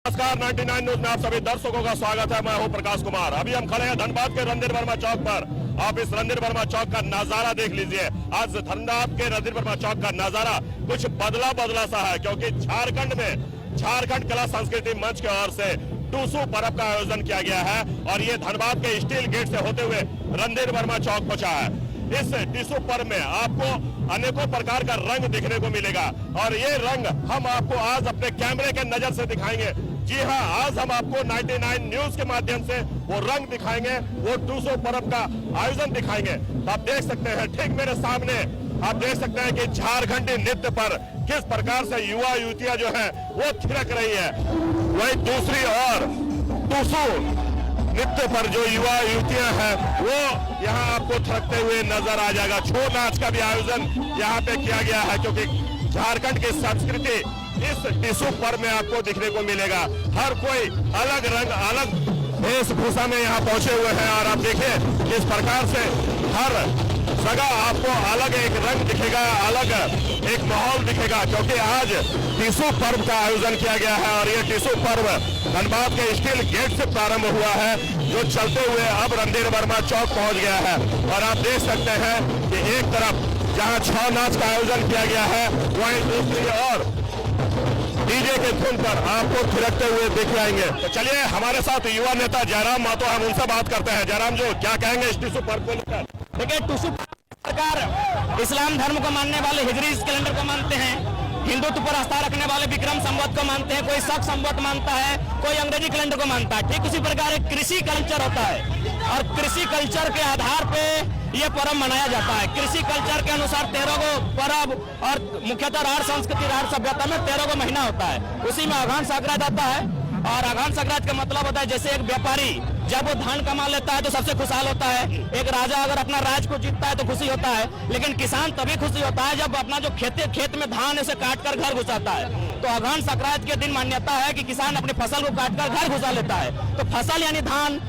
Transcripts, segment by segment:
नमस्कार 99 न्यूज में आप सभी दर्शकों का स्वागत है। मैं हूं प्रकाश कुमार। अभी हम खड़े हैं धनबाद के रणधीर वर्मा चौक पर। आप इस रणधीर वर्मा चौक का नजारा देख लीजिए। आज धनबाद के रणधीर वर्मा चौक का नजारा कुछ बदला सा है, क्योंकि झारखंड में झारखंड कला संस्कृति मंच की ओर से टूसू पर्व का आयोजन किया गया है और ये धनबाद के स्टील गेट से होते हुए रणधीर वर्मा चौक पहुंचा है। इस टूसू पर्व में आपको अनेकों प्रकार का रंग देखने को मिलेगा और ये रंग हम आपको आज अपने कैमरे के नजर से दिखाएंगे। जी हाँ, आज हम आपको 99 न्यूज के माध्यम से वो रंग दिखाएंगे, वो टूसू पर्व का आयोजन दिखाएंगे। तो आप देख सकते हैं ठीक मेरे सामने, आप देख सकते हैं कि झारखंडी नृत्य पर किस प्रकार से युवा युवतियां जो है वो थिरक रही है। वही दूसरी ओर टूसू नृत्य पर जो युवा युवतियां हैं वो यहाँ आपको थिरकते हुए नजर आ जाएगा। छो नाच का भी आयोजन यहाँ पे किया गया है, क्योंकि झारखंड की संस्कृति इस टूसू पर्व में आपको दिखने को मिलेगा। हर कोई अलग रंग अलग वेशभूषा में यहाँ पहुंचे हुए हैं और आप देखिए किस प्रकार से हर जगह आपको अलग एक रंग दिखेगा, अलग एक माहौल दिखेगा, क्योंकि आज टूसू पर्व का आयोजन किया गया है और ये टूसू पर्व धनबाद के स्टील गेट से प्रारंभ हुआ है, जो चलते हुए अब रणधीर वर्मा चौक पहुंच गया है। और आप देख सकते हैं कि एक तरफ जहां छौ नाच का आयोजन किया गया है, वहीं दूसरी ओर डीजे के धुन पर आपको थिरकते हुए दिख जाएंगे। तो चलिए हमारे साथ युवा नेता जयराम महतो, हम उनसे बात करते हैं। जयराम जो क्या कहेंगे इस टूसू पर्व को लेकर? देखिए, टूसू प्रकार इस्लाम धर्म को मानने वाले हिजरी कैलेंडर को मानते हैं, हिंदुत्व पर आस्था रखने वाले विक्रम संवत को मानते हैं, कोई शक संवत मानता है, कोई अंग्रेजी कैलेंडर को मानता है। ठीक उसी प्रकार एक कृषि कल्चर होता है और कृषि कल्चर के आधार पे ये पर्व मनाया जाता है। कृषि कल्चर के अनुसार 13 गो पर्व और मुख्यतः राढ़ संस्कृति राढ़ सभ्यता में 13 गो महीना होता है। उसी में अघान संक्रांत आता है और अघान संक्रांत का मतलब होता है जैसे एक व्यापारी जब वो धान कमा लेता है तो सबसे खुशहाल होता है। एक राजा अगर अपना राज को जीतता है तो खुशी होता है, लेकिन किसान तभी खुशी होता है जब अपना जो खेत में धान उसे काट कर घर घुसाता है। तो अघान संक्रांत के दिन मान्यता है कि किसान अपनी फसल को काट कर घर घुसा लेता है। तो फसल यानी धान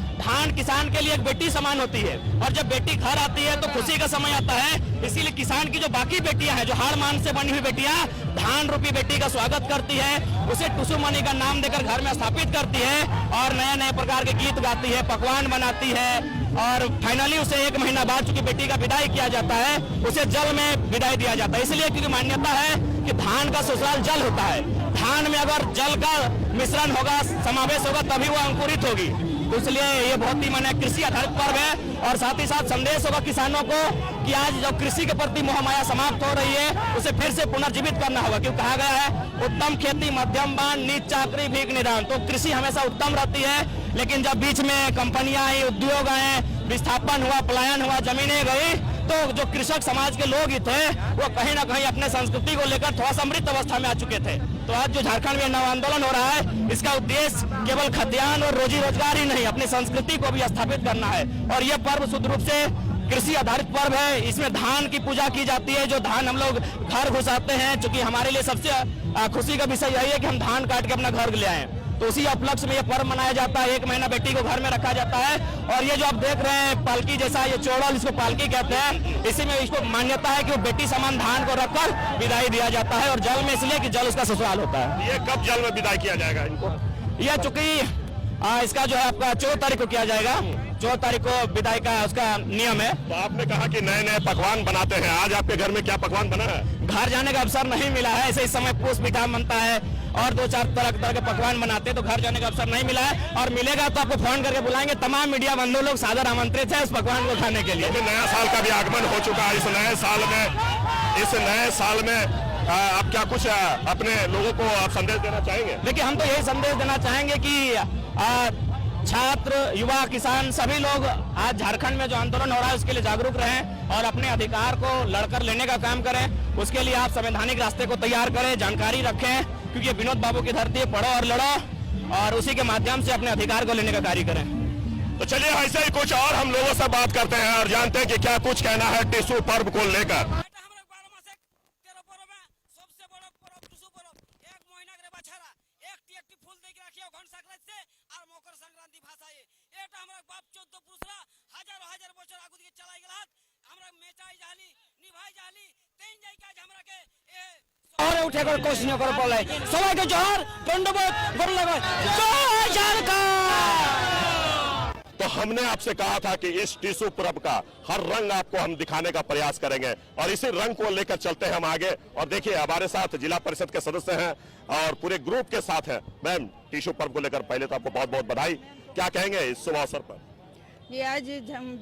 किसान के लिए एक बेटी समान होती है और जब बेटी घर आती है तो खुशी का समय आता है। इसीलिए किसान की जो बाकी बेटियां हैं, जो हाड़ मान से बनी हुई बेटियां धान रूपी बेटी का स्वागत करती है, उसे टूसू मणि का नाम देकर घर में स्थापित करती है और नए नए प्रकार के गीत गाती है, पकवान बनाती है और फाइनली उसे 1 महीना बाद चूंकि बेटी का विदाई किया जाता है, उसे जल में विदाई दिया जाता है। इसलिए क्योंकि मान्यता है कि धान का ससुराल जल होता है। धान में अगर जल का मिश्रण होगा, समावेश होगा, तभी वो अंकुरित होगी। तो इसलिए ये बहुत ही माने कृषि आधारित पर्व है और साथ ही साथ संदेश होगा किसानों को कि आज जो कृषि के प्रति मोहमाया समाप्त हो रही है उसे फिर से पुनर्जीवित करना होगा। क्योंकि कहा गया है उत्तम खेती मध्यम बान नीच चाकरी भीख निदान। तो कृषि हमेशा उत्तम रहती है, लेकिन जब बीच में कंपनियां आई, उद्योग आए, विस्थापन हुआ, पलायन हुआ, जमीनें गई, तो जो कृषक समाज के लोग ही थे वो कहीं ना कहीं अपने संस्कृति को लेकर थोड़ा सा मृत अवस्था में आ चुके थे। तो आज जो झारखंड में नव आंदोलन हो रहा है, इसका उद्देश्य केवल खाद्यान्न और रोजी रोजगार ही नहीं, अपनी संस्कृति को भी स्थापित करना है। और यह पर्व शुद्ध रूप से कृषि आधारित पर्व है। इसमें धान की पूजा की जाती है, जो धान हम लोग घर घुसाते हैं। चूंकि हमारे लिए सबसे खुशी का विषय यही है कि हम धान काट के अपना घर ले आए, तो उसी उपलक्ष्य में ये पर्व मनाया जाता है। 1 महीना बेटी को घर में रखा जाता है और ये जो आप देख रहे हैं पालकी जैसा ये चोड़ल, इसको पालकी कहते हैं। इसी में इसको मान्यता है कि वो बेटी समान धान को रखकर विदाई दिया जाता है और जल में इसलिए कि जल उसका ससुराल होता है। ये कब जल में विदाई किया जाएगा इनको? यह चूंकि इसका जो है आपका 14 तारीख को किया जाएगा। 14 तारीख को विदाई का उसका नियम है। तो आपने कहा कि नए नए पकवान बनाते हैं, आज आपके घर में क्या पकवान बना है? घर जाने का अवसर नहीं मिला है, ऐसे इस समय पूछ मिठा बनता है और 2-4 तरह के पकवान बनाते हैं, तो घर जाने का अवसर नहीं मिला है। और मिलेगा तो आपको फोन करके बुलाएंगे। तमाम मीडिया बंधु लोग सादर आमंत्रित है उस पकवान को खाने के लिए। नया साल का भी आगमन हो चुका है। इस नए साल में आप क्या कुछ अपने लोगों को आप संदेश देना चाहेंगे? देखिए, हम तो यही संदेश देना चाहेंगे कि छात्र, युवा, किसान सभी लोग आज झारखंड में जो आंदोलन हो रहा है उसके लिए जागरूक रहें और अपने अधिकार को लड़कर लेने का काम करें। उसके लिए आप संवैधानिक रास्ते को तैयार करें, जानकारी रखें, क्योंकि विनोद बाबू की धरती है। पढ़ो और लड़ो और उसी के माध्यम से अपने अधिकार को लेने का कार्य करें। तो चलिए ऐसे ही कुछ और हम लोगों से बात करते हैं और जानते हैं कि क्या कुछ कहना है टूसू पर्व को लेकर। हमरा मेचाई जाली निभाई जाली तेन जाई का हमरा के ए और उठे कर कोशिश न कर बोले सबाई के जोहर दंडवत गोर लगा जय झारखंड। तो हमने आपसे कहा था कि इस टीसू पर्व का हर रंग आपको हम दिखाने का प्रयास करेंगे और इसी रंग को लेकर चलते हैं हम आगे। और देखिए हमारे साथ जिला परिषद के सदस्य हैं और पूरे ग्रुप के साथ हैं। मैम, टीसू पर्व को लेकर पहले तो आपको बहुत बहुत बधाई। क्या कहेंगे इस शुभ अवसर पर? ये आज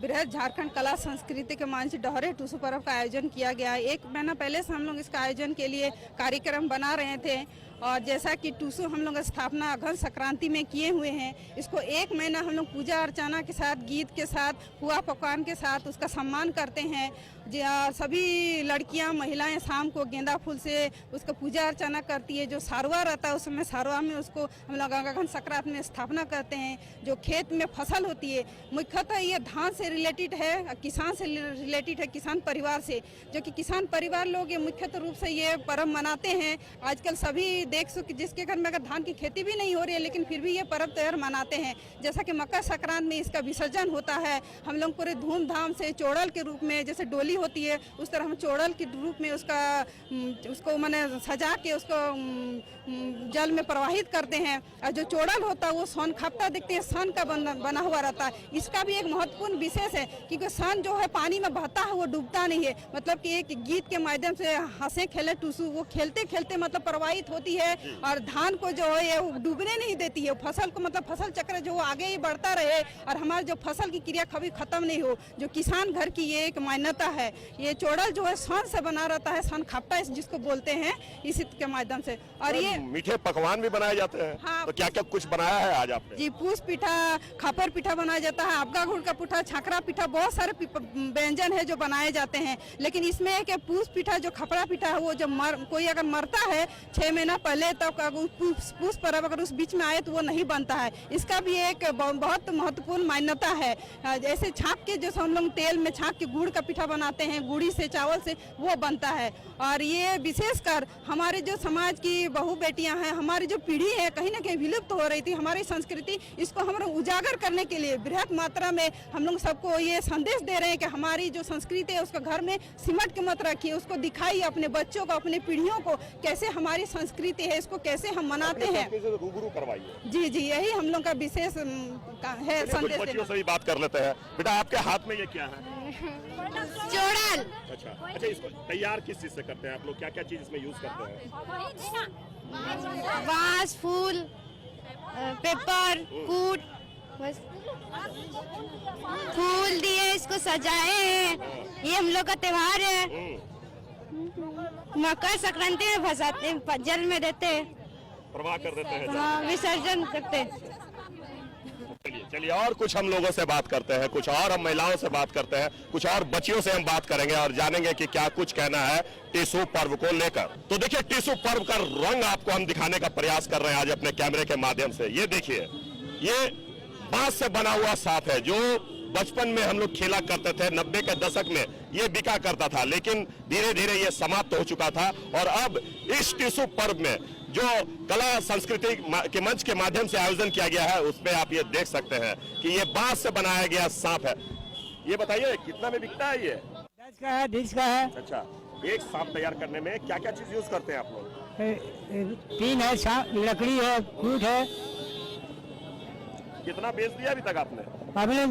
बृहद झारखंड कला संस्कृति के मान से डोहरे टूसू पर्व का आयोजन किया गया है। 1 महीना पहले से हम लोग इसका आयोजन के लिए कार्यक्रम बना रहे थे और जैसा कि टूसू हम लोग स्थापना अघन संक्रांति में किए हुए हैं, इसको 1 महीना हम लोग पूजा अर्चना के साथ, गीत के साथ, पुआ पकवान के साथ उसका सम्मान करते हैं। सभी लड़कियां महिलाएं शाम को गेंदा फूल से उसका पूजा अर्चना करती है। जो सारवा रहता है उस समय सारवा में उसको हम लोग अघन संक्रांति में स्थापना करते हैं। जो खेत में फसल होती है मुख्यतः ये धान से रिलेटेड है, किसान से रिलेटेड है, किसान परिवार से, जो कि किसान परिवार लोग ये मुख्यतः रूप से ये पर्व मनाते हैं। आजकल सभी देख सो कि जिसके घर में अगर धान की खेती भी नहीं हो रही है लेकिन फिर भी ये पर्व त्योहार मनाते हैं। जैसा कि मकर संक्रांति में इसका विसर्जन होता है, हम लोग पूरे धूमधाम से चोड़ल के रूप में जैसे डोली होती है उस तरह हम चोड़ल के रूप में उसको माने सजा के उसको जल में प्रवाहित करते हैं। और जो चोड़ल होता है वो सन खपता देखते हैं, सन का बना हुआ रहता है। इसका भी एक महत्वपूर्ण विशेष है क्योंकि सन जो है पानी में बहता है, वो डूबता नहीं है। मतलब कि एक गीत के माध्यम से हंसे खेले टूसू, वो खेलते खेलते मतलब प्रवाहित होती है और धान को जो है वो डूबने नहीं देती है। फसल को मतलब फसल चक्र जो आगे ही बढ़ता रहे और हमारे जो फसल की क्रिया कभी खत्म नहीं हो। जो किसान घर की ये एक मान्यता है। ये चोड़ल जो है सन से बना रहता है, सन खपटा जिसको बोलते हैं, इसी के माध्यम से। और ये मीठे पकवान भी बनाए जाते हैं। हाँ, तो क्या क्या कुछ बनाया है आज आपने? जी, पूस पिठा, खापर पिठा बनाया जाता है, आपगा गुड़ का पिठा, छाकरा पिठा, बहुत सारे व्यंजन है जो बनाए जाते हैं। लेकिन इसमें है कि पूस पिठा जो खपड़ा पिठा है वो जब कोई अगर मरता है 6 महीना पहले तो पूस पर्व अगर उस बीच में आए तो वो नहीं बनता है। इसका भी एक बहुत महत्वपूर्ण मान्यता है। जैसे छाक के जो हम लोग तेल में छाक के गुड़ का पिठा बनाते हैं, गुड़ी से चावल से वो बनता है। और ये विशेषकर हमारे जो समाज की बहू बेटियां हैं, हमारी जो पीढ़ी है कहीं ना कहीं विलुप्त हो रही थी हमारी संस्कृति, इसको हम लोग उजागर करने के लिए बृहत मात्रा में हम लोग सबको ये संदेश दे रहे हैं कि हमारी जो संस्कृति है उसको घर में सिमट के मत रखिए, उसको दिखाइए अपने बच्चों को, अपने पीढ़ियों को कैसे हमारी संस्कृति है, इसको कैसे हम मनाते हैं। रूबरू करवाइए। जी जी, यही हम लोग का विशेष है संदेश। बच्चियों से भी बात कर लेते हैं। बेटा, आपके हाथ में ये क्या है? चोड़ल। अच्छा, इसको तैयार किस चीज से करते हैं आप लोग? क्या क्या चीज इसमें यूज करते हैं? बांस, फूल, पेपर, कूट, बस फूल दिए, इसको सजाए हैं। ये हम लोग का त्योहार है। मकर संक्रांति में फंसाते हैं, जल में देते हैं, प्रवाह कर देते हैं। हाँ, विसर्जन करते हैं। चलिए और कुछ हम लोगों से बात करते हैं, कुछ और हम महिलाओं से बात करते हैं, कुछ और बच्चियों से हम बात करेंगे और जानेंगे कि क्या कुछ कहना है टीसू पर्व को लेकर। तो देखिए, टीसू पर्व का रंग आपको हम दिखाने का प्रयास कर रहे हैं आज अपने कैमरे के माध्यम से। ये देखिए, ये बांस से बना हुआ सांप है जो बचपन में हम लोग खेला करते थे। 90 के दशक में ये बिका करता था, लेकिन धीरे धीरे ये समाप्त हो चुका था। और अब इस टीसू पर्व में जो कला संस्कृति के मंच के माध्यम से आयोजन किया गया है उसमें आप ये देख सकते हैं कि ये बांस से बनाया गया सांप है। ये बताइए कितना में बिकता है? ये 10 का है, 20 का है। अच्छा, एक सांप तैयार करने में क्या क्या चीज यूज करते हैं आप लोग? 3 है, लकड़ी है, कूट है। कितना बेच दिया अभी तक आपने? आपने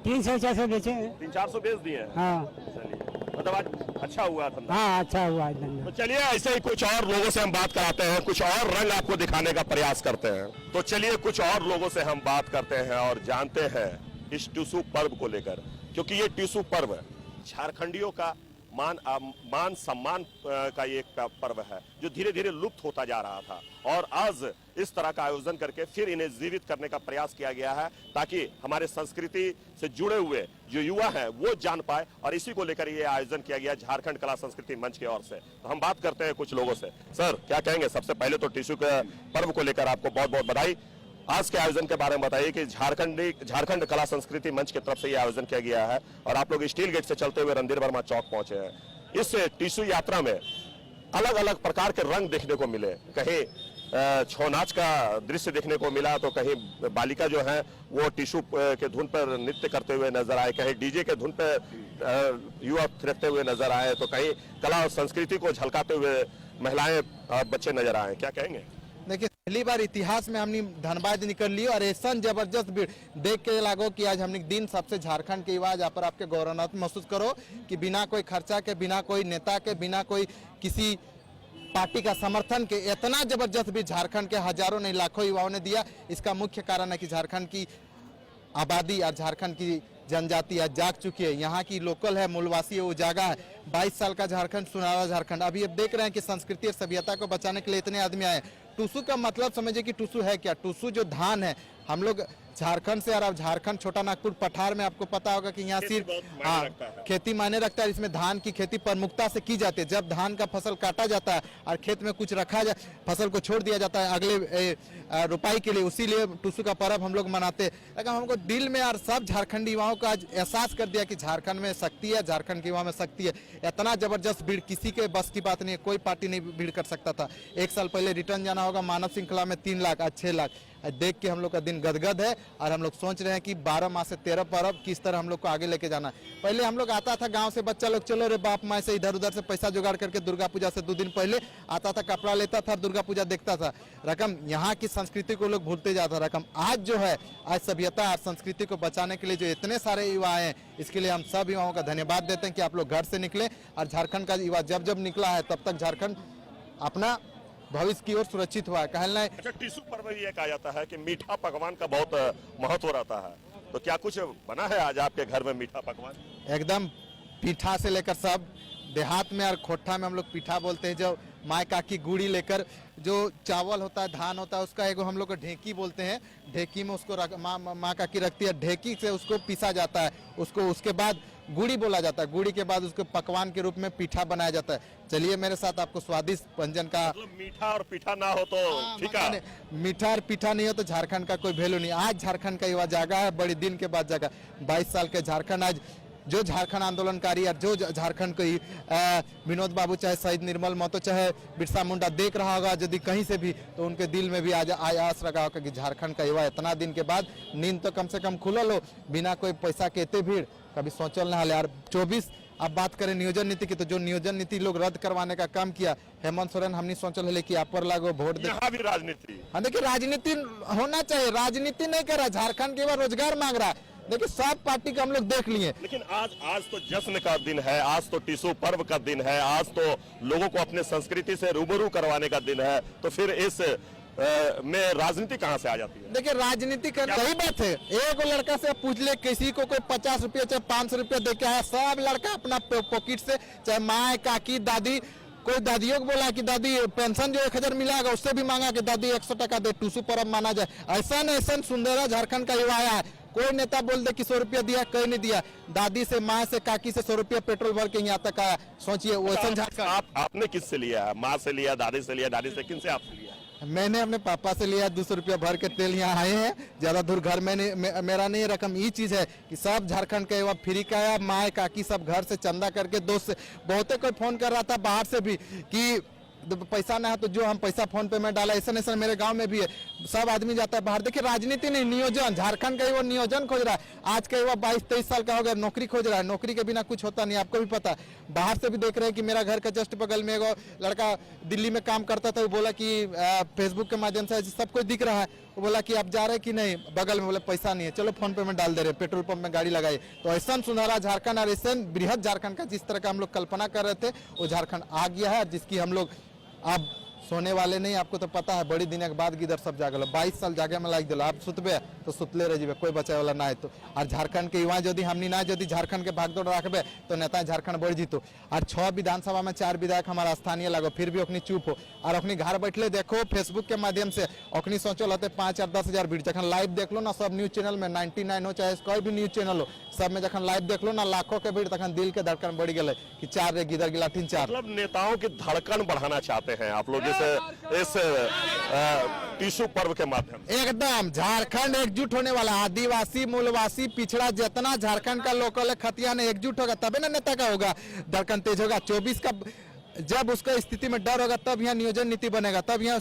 300-400 बेचे हैं। 300-400 बेच दिए हैं। हाँ, चलिए, मतलब आज अच्छा हुआ धंधा। हाँ, अच्छा हुआ है धंधा। तो चलिए ऐसे ही कुछ और लोगों से हम बात कराते हैं, कुछ और रंग आपको दिखाने का प्रयास करते हैं। तो चलिए कुछ और लोगों से हम बात करते हैं और जानते हैं इस टीसू पर्व को लेकर, क्योंकि ये टीसू पर्व झारखंडियों का मान सम्मान का ये एक पर्व है जो धीरे धीरे लुप्त होता जा रहा था। और आज इस तरह का आयोजन करके फिर इन्हें जीवित करने का प्रयास किया गया है ताकि हमारे संस्कृति से जुड़े हुए जो युवा हैं वो जान पाए। और इसी को लेकर ये आयोजन किया गया झारखंड कला संस्कृति मंच की ओर से। तो हम बात करते हैं कुछ लोगों से। सर, क्या कहेंगे? सबसे पहले तो टीसू के पर्व को लेकर आपको बहुत बहुत बधाई। आज के आयोजन के बारे में बताइए कि झारखंड कला संस्कृति मंच की तरफ से यह आयोजन किया गया है और आप लोग स्टील गेट से चलते हुए रणधीर वर्मा चौक पहुंचे हैं। इस टीसू यात्रा में अलग अलग प्रकार के रंग देखने को मिले। कहीं छौ नाच का दृश्य देखने को मिला तो कहीं बालिका जो है वो टीसू के धुन पर नृत्य करते हुए नजर आए, कहीं डीजे के धुन पर युवा थिरकते हुए नजर आए, तो कहीं कला और संस्कृति को झलकाते हुए महिलाएं बच्चे नजर आए, क्या कहेंगे? देखिए, पहली बार इतिहास में हमने धनबाद निकल ली और ऐसा जबरदस्त भीड़ देख के लागो कि आज हमने दिन सबसे झारखंड की आवाज यहाँ पर आपके गौरवान्वित महसूस करो कि बिना कोई खर्चा के, बिना कोई नेता के, बिना कोई किसी पार्टी का समर्थन के इतना जबरदस्त भी झारखंड के हजारों नहीं लाखों युवाओं ने दिया। इसका मुख्य कारण है कि झारखंड की आबादी और झारखंड की जनजाति आज जाग चुकी है। यहाँ की लोकल है, मूलवासी है, वो जागा है। 22 साल का झारखंड, सुनहरा झारखंड। अभी अब देख रहे हैं कि संस्कृति और सभ्यता को बचाने के लिए इतने आदमी आए। टूसू का मतलब समझिए कि टूसू है क्या? टूसू जो धान है, हम लोग झारखंड से, और अब झारखंड छोटा नागपुर पठार में आपको पता होगा कि यहाँ सिर्फ खेती मायने रखता है। इसमें धान की खेती प्रमुखता से की जाती है। जब धान का फसल काटा जाता है और खेत में कुछ रखा जाए, फसल को छोड़ दिया जाता है अगले रुपाई के लिए, उसीलिए टूसू का पर्व हम लोग मनाते हैं। लेकिन हमको दिल में और सब झारखंडी युवाओं को आज एहसास कर दिया कि झारखंड में शक्ति है, झारखंड के युवाओं में शक्ति है। इतना जबरदस्त भीड़ किसी के बस की बात नहीं है, कोई पार्टी नहीं भीड़ कर सकता था। 1 साल पहले रिटर्न जाना होगा मानव श्रृंखला में 3 लाख, आज 6 लाख। देख के हम लोग का दिन गदगद है और हम लोग सोच रहे हैं कि 12 माह से 13 पर्व किस तरह हम लोग को आगे लेके जाना है। पहले हम लोग आता था गांव से बच्चा लोग, चलो रे बाप माँ से इधर उधर से पैसा जुगाड़ करके दुर्गा पूजा से 2 दिन पहले आता था, कपड़ा लेता था, दुर्गा पूजा देखता था। रकम यहाँ की संस्कृति को लोग भूलते जाता रकम। आज जो है, आज सभ्यता और संस्कृति को बचाने के लिए जो इतने सारे युवा हैं, इसके लिए हम सब युवाओं का धन्यवाद देते हैं कि आप लोग घर से निकले। और झारखंड का युवा जब जब निकला है तब तक झारखंड अपना भविष्य की ओर सुरक्षित हुआ है। कहना है अच्छा, टीसू पर्व ये कहा जाता है कि मीठा पकवान का बहुत महत्व रहता है, तो क्या कुछ बना है आज आपके घर में मीठा पकवान? एकदम पीठा से लेकर सब, देहात में और खोट्ठा में हम लोग पीठा बोलते हैं। जो माँ काकी गुड़ी लेकर जो चावल होता है, धान होता है, उसका एगो हम लोग को ढेकी बोलते हैं। ढेकी में उसको माँ काकी रखती है, ढेकी से उसको पीसा जाता है, उसको उसके बाद गुड़ी बोला जाता है। गुड़ी के बाद उसको पकवान के रूप में पीठा बनाया जाता है। चलिए मेरे साथ आपको स्वादिष्ट व्यंजन का, मतलब मीठा और पीठा ना हो तो फीका, मीठा और पीठा नहीं हो तो झारखंड का कोई वैल्यू नहीं। आज झारखंड का युवा जागा है, बड़ी दिन के बाद जागा। 22 साल के झारखंड आज, जो झारखंड आंदोलनकारी और जो झारखंड को विनोद बाबू, चाहे शहीद निर्मल महतो, चाहे बिरसा मुंडा देख रहा होगा यदि कहीं से भी, तो उनके दिल में भी आज आयास रखा होगा कि झारखंड का युवा इतना दिन के बाद नींद तो कम से कम खुलल हो, बिना कोई पैसा के एते भीड़ कभी सोचल ना यार। 24 अब बात करें नियोजन नीति की, तो जो नियोजन नीति लोग रद्द करवाने का काम किया हेमंत सोरेन, हमने सोचल है कि आप पर लागो वोट दे। यहाँ भी राजनीति, हाँ देखिए, राजनीति होना चाहिए। राजनीति नहीं कर रहा, झारखंड के बाद रोजगार मांग रहा है। देखिए, सब पार्टी का हम लोग देख लिए, लेकिन आज तो जश्न का दिन है, आज तो टीसू पर्व का दिन है, आज तो लोगों को अपने संस्कृति से रूबरू करवाने का दिन है, तो फिर इस में राजनीति कहां से आ जाती है? देखिए, राजनीति का सही बात है। एक लड़का से पूछ ले, किसी को कोई 50 रुपया चाहे 500 रुपया दे के आया, सब लड़का अपना पॉकेट से, चाहे माँ, काकी, दादी, कोई दादियों को बोला कि दादी पेंशन जो 1000 मिलेगा, उससे भी मांगा कि दादी 100 टका दे, टूसू पर्व माना जाए। ऐसा सुंदर झारखंड का युवा आया है। कोई नेता बोल दे कि 100 रुपया दिया, कहीं नहीं दिया। दादी से, माँ से, काकी से 100 रुपया पेट्रोल भर के यहाँ तक आया। सोचिए वैसा झारखंड। आपने किससे लिया है? माँ से लिया, दादी से लिया, दादी से, किन से आपसे लिया? मैंने अपने पापा से लिया। 200 रुपया भर के तेल यहाँ आए हैं। ज्यादा दूर घर में नहीं, मेरा नहीं। रकम ये चीज है कि सब झारखंड का युवा फ्री का है। माँ काकी सब घर से चंदा करके, दोस्त से, बहुते कोई फोन कर रहा था बाहर से भी कि पैसा ना है तो जो हम पैसा फोन पे में डाला। ऐसा मेरे गांव में भी है, सब आदमी जाता है बाहर। देखिए, राजनीति नहीं, नियोजन। झारखंड का युवा नियोजन खोज रहा है। आज का युवा 22-23 साल का हो गया, नौकरी खोज रहा है। नौकरी के बिना कुछ होता नहीं, आपको भी पता है। बाहर से भी देख रहे हैं कि मेरा घर का जस्ट बगल में एगो लड़का दिल्ली में काम करता था, वो बोला कि फेसबुक के माध्यम से सब कुछ दिख रहा है। वो बोला कि आप जा रहे कि नहीं, बगल में बोला पैसा नहीं है, चलो फोन पे में डाल दे रहे, पेट्रोल पंप में गाड़ी लगाई। तो ऐसा सुनहरा झारखंड और ऐसा बृहद झारखंड का जिस तरह का हम लोग कल्पना कर रहे थे, वो झारखंड आ गया है, जिसकी हम लोग अब सोने वाले नहीं। आपको तो पता है, बड़ी दिन के बाद गिदर सब जागल। 22 साल जागे में लाग दिल। आप सुतबे तो सुतले रह जीवे, कोई बचाए वाला ना है। तो और झारखंड के युवा यदि हमनी ना यदि झारखंड के भागदौड़ रखबे तो नेता झारखंड बढ़ जीतो। और 6 विधानसभा में 4 विधायक हमारा स्थानीय लागो, फिर भी ओखनी चुप हो। और ओखनी घर बैठले देखो फेसबुक के माध्यम से, ओखनी सोचल होते 5 और 10 हजार भीड़। जखन लाइव देख लो ना सब न्यूज चैनल में, 99 हो चाहे कोई भी न्यूज चैनल हो, सब में जखन लाइव देख लो ना लाखों के भीड़, तखन दिल के धड़कन बढ़ गए कि 4 रे गिदर गिला 3-4। मतलब नेताओं की धड़कन बढ़ाना चाहते हैं आप लोग इस टीसू पर्व के माध्यम से। एकदम झारखंड एकजुट होने वाला। आदिवासी, मूलवासी, पिछड़ा जितना झारखंड का लोकल है, खतियान एकजुट होगा तभी ना नेता का होगा धड़कन तेज होगा। 24 का जब उसका स्थिति में डर होगा तब यहाँ नियोजन नीति बनेगा, तब यहाँ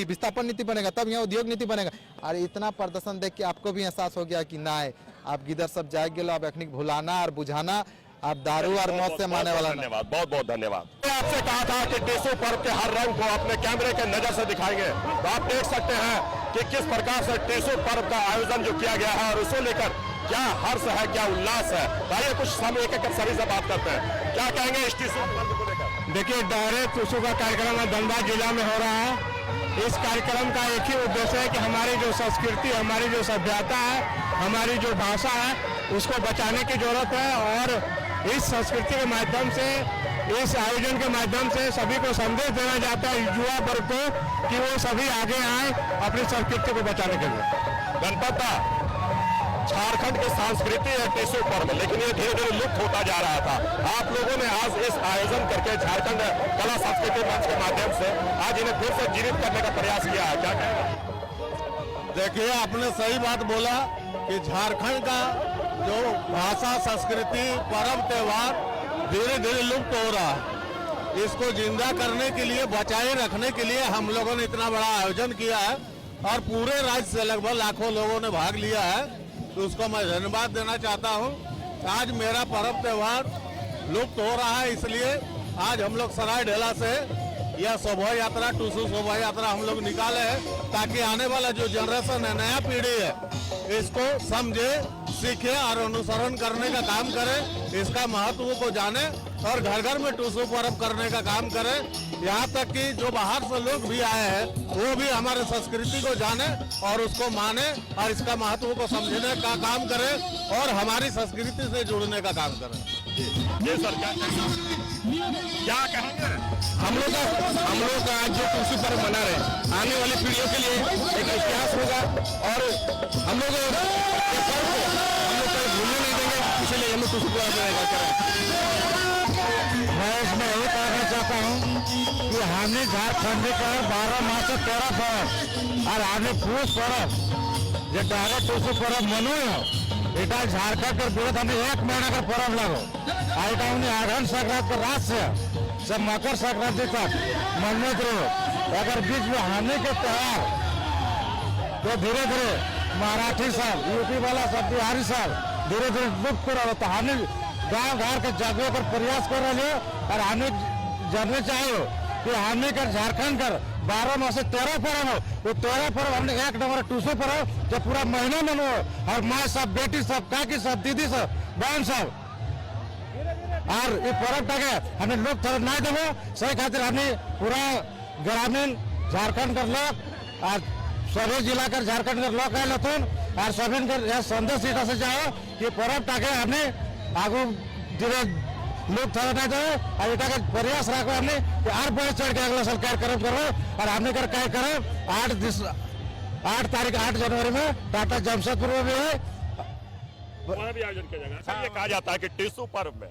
विस्थापन नीति बनेगा, तब यहाँ उद्योग नीति बनेगा। और इतना प्रदर्शन देख के आपको भी एहसास हो गया कि ना है, आप गिदर सब जाए गेलो, अब अखनी भुलाना और बुझाना आप दारू और मौत से मारने वाला नहीं। धन्यवाद, बहुत बहुत धन्यवाद। मैंने आपसे कहा था कि टीसू पर्व के हर रंग को अपने कैमरे के नजर से दिखाएंगे, तो आप देख सकते हैं कि किस प्रकार से टीसू पर्व का आयोजन जो किया गया है और उसे लेकर क्या हर्ष है, क्या उल्लास है। आइए कुछ समय एक एक सभी से बात करते हैं, क्या कहेंगे इस टीसू पर्व को लेकर। देखिए, डहरे टूसू का कार्यक्रम धनबाद जिला में हो रहा है। इस कार्यक्रम का एक ही उद्देश्य है कि हमारी जो संस्कृति, हमारी जो सभ्यता है, हमारी जो भाषा है, उसको बचाने की जरूरत है। और इस संस्कृति के माध्यम से, इस आयोजन के माध्यम से सभी को संदेश देना जाता है युवा वर्ग को कि वो सभी आगे आए अपनी संस्कृति को बचाने के लिए। गणपता, झारखंड की संस्कृति है टीसू पर्व, लेकिन ये धीरे धीरे लुप्त होता जा रहा था। आप लोगों ने आज इस आयोजन करके झारखंड कला संस्कृति मंच के माध्यम से आज इन्हें फिर से जीवित करने का प्रयास किया है, क्या कहेंगे? देखिए, आपने सही बात बोला कि झारखंड का जो भाषा, संस्कृति, पर्व, त्योहार धीरे धीरे लुप्त हो रहा है। इसको जिंदा करने के लिए, बचाए रखने के लिए हम लोगों ने इतना बड़ा आयोजन किया है और पूरे राज्य से लगभग लाखों लोगों ने भाग लिया है, तो उसको मैं धन्यवाद देना चाहता हूँ। आज मेरा पर्व त्योहार लुप्त हो रहा है, इसलिए आज हम लोग सराय ढेला से यह शोभा यात्रा, टूसू शोभा यात्रा हम लोग निकाले हैं, ताकि आने वाला जो जनरेशन है, नया पीढ़ी है, इसको समझे, सीखे और अनुसरण करने का काम करे, इसका महत्व को जाने और घर घर में टूसू पर्व करने का काम करे। यहाँ तक कि जो बाहर से लोग भी आए हैं, वो भी हमारे संस्कृति को जाने और उसको माने और इसका महत्व को समझने का काम करे और हमारी संस्कृति से जुड़ने का काम करे। जी सर, क्या कहेंगे? हम लोग का आज जो टूसू पर्व मना रहे हैं, आने वाली पीढ़ियों के लिए एक इतिहास होगा और हम लोग ये पर्व को हम लोग कभी भूलने नहीं देंगे, इसलिए हम लोग टूसू पर्व करें। मैं इसमें यही कहना चाहता हूँ कि हमने झारखंड का 12 माह से 13 पर्व और हमने पूछ पर्व जो डायरेक्ट टूसू पर्व मनो এটা झारखंड विरोध हमें 1 महीना का पर्व लगो आइटा उन्हें आघन संक्रांति के रात से मकर संक्रांति तक मनने करो। अगर बीच में हानि के त्योहार तो धीरे धीरे मराठी सब, यूपी वाला सब, बिहारी सब धीरे धीरे लुप्त करो। तो हमने गाँव घर के जगह पर प्रयास कर रहे और हमें जानना चाहिए कि हमने कर झारखंड कर 12 माह से 13 पर्व हो, वो 13 पर्व हमने 1 नंबर टूसू पर्व जो पूरा महीना मनो और माँ सब, बेटी सब, काकी सब, दीदी सब, बहन सब और ये पर्व तक हमें लोग थोड़ा नहीं देवो सही खातिर हमने पूरा ग्रामीण झारखंड कर लोग और सभी जिला कर झारखंड कर लोग आए थुन और सभी कर संदेश सीटा से जाओ कि पर्व तक हमने आगू धीरे लोग थोड़ा नहीं दो और इटा का प्रयास रखो हमने कि और बढ़ चढ़ के अगला साल कार्यक्रम करो और हमने कर कार्यक्रम 8 तारीख 8 जनवरी में टाटा जमशेदपुर में भी है, वहाँ भी आयोजन किया जाएगा। अच्छा, ये कहा जाता है कि टीसू पर्व में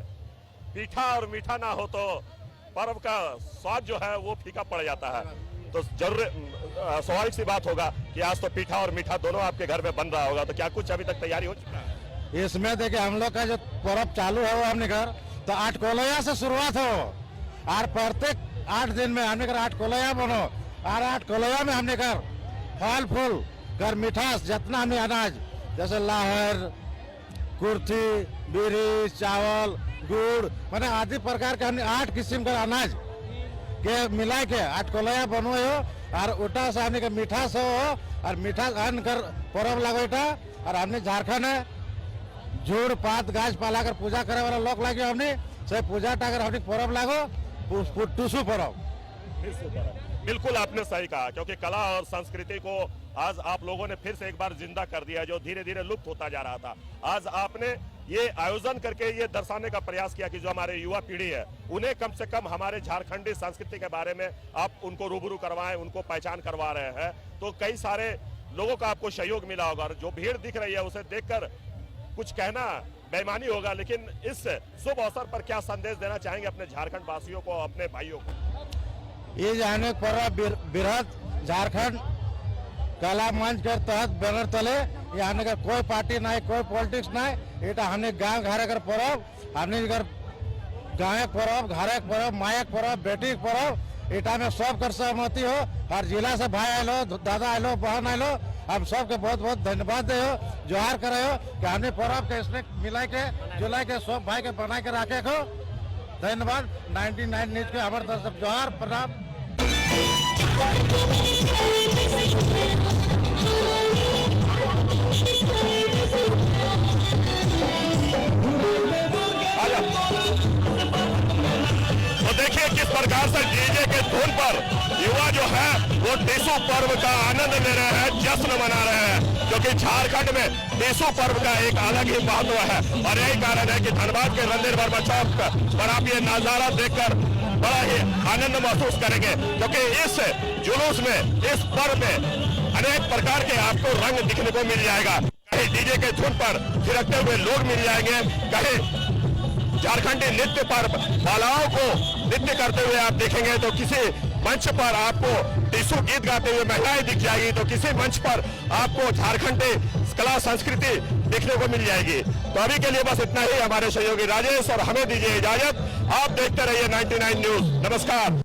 पीठा और मीठा ना हो तो पर्व का स्वाद जो है वो फीका पड़ जाता है। तो जरूर स्वाभाविक सी बात होगा कि आज तो पीठा और मीठा दोनों आपके घर में बन रहा होगा, तो क्या कुछ अभी तक तैयारी हो चुका है? इसमें देखिए हम लोग का जो पर्व चालू है वो हमने घर तो 8 कोलैया से शुरुआत हो और प्रत्येक 8 दिन में हमने घर 8 कोलैया बनो और 8 कोलैया में हमने घर फल फूल घर मिठास जितना हमें अनाज जैसे लाहर, कुर्थी, बीरी, चावल, गुड़ मैंने आदि प्रकार के हमने 8 किस्म का अनाज के मिला के 8 कोलैया बनो हो और उठा से हमने मिठास हो और मिठास अन्न कर पर्व लगो और हमने झारखंड है जोड़ पात गाछ पाला कर पूजा करे वाला लोग लगे हमने से पूजा टाकर हमने पर्व लागो टूसू पर्व। बिल्कुल आपने सही कहा, क्योंकि कला और संस्कृति को आज आप लोगों ने फिर से एक बार जिंदा कर दिया जो धीरे धीरे लुप्त होता जा रहा था। आज आपने ये आयोजन करके ये दर्शाने का प्रयास किया कि जो हमारे युवा पीढ़ी है उन्हें कम से कम हमारे झारखंडी संस्कृति के बारे में आप उनको रूबरू करवाएं, उनको पहचान करवा रहे हैं। तो कई सारे लोगों का आपको सहयोग मिला होगा और जो भीड़ दिख रही है उसे देखकर कुछ कहना बेईमानी होगा, लेकिन इस शुभ अवसर पर क्या संदेश देना चाहेंगे अपने झारखंड वासियों को, अपने भाइयों को? ये जाने पर्व बृहद झारखंड कला मंच के तहत बैनर तले यहाँ का कोई पार्टी नहीं, कोई पॉलिटिक्स नहीं, इटा हमने गाँव घर कर पर्व हमने गाँव पर्व, घर पर्व, मायक पर्व, बेटी पर्व इटा में सब कर सहमति हो। हर जिला से भाई आलो, दादा आलो, बहन आलो हम सबके बहुत बहुत धन्यवाद दे हो, जोहार करे हो कि हमने पर्व के इसमें मिला के जुलाई के सब भाई के बना के रखे को धन्यवाद। 99 न्यूज के हमारे तरफ जोहार प्रणाम। तो देखिए किस प्रकार से डीजे के धुन पर युवा जो है वो टीसू पर्व का आनंद ले रहे हैं, जश्न मना रहे हैं, क्योंकि झारखंड में टीसू पर्व का एक अलग ही महत्व है। और यही कारण है कि धनबाद के रणधीर वर्मा चौक पर आप ये नजारा देखकर बड़ा ही आनंद महसूस करेंगे, क्योंकि इस जुलूस में, इस पर्व में अनेक प्रकार के आपको रंग दिखने को मिल जाएगा। कहीं डीजे के धुन पर थिरकते हुए लोग मिल जाएंगे, कहीं झारखंडी नृत्य पर बालाओं को नृत्य करते हुए आप देखेंगे, तो किसी मंच पर आपको टीसू गीत गाते हुए महिलाएं दिख जाएगी, तो किसी मंच पर आपको झारखंडी कला संस्कृति देखने को मिल जाएगी। तो अभी के लिए बस इतना ही। हमारे सहयोगी राजेश और हमें दीजिए इजाजत। आप देखते रहिए 99 न्यूज। नमस्कार।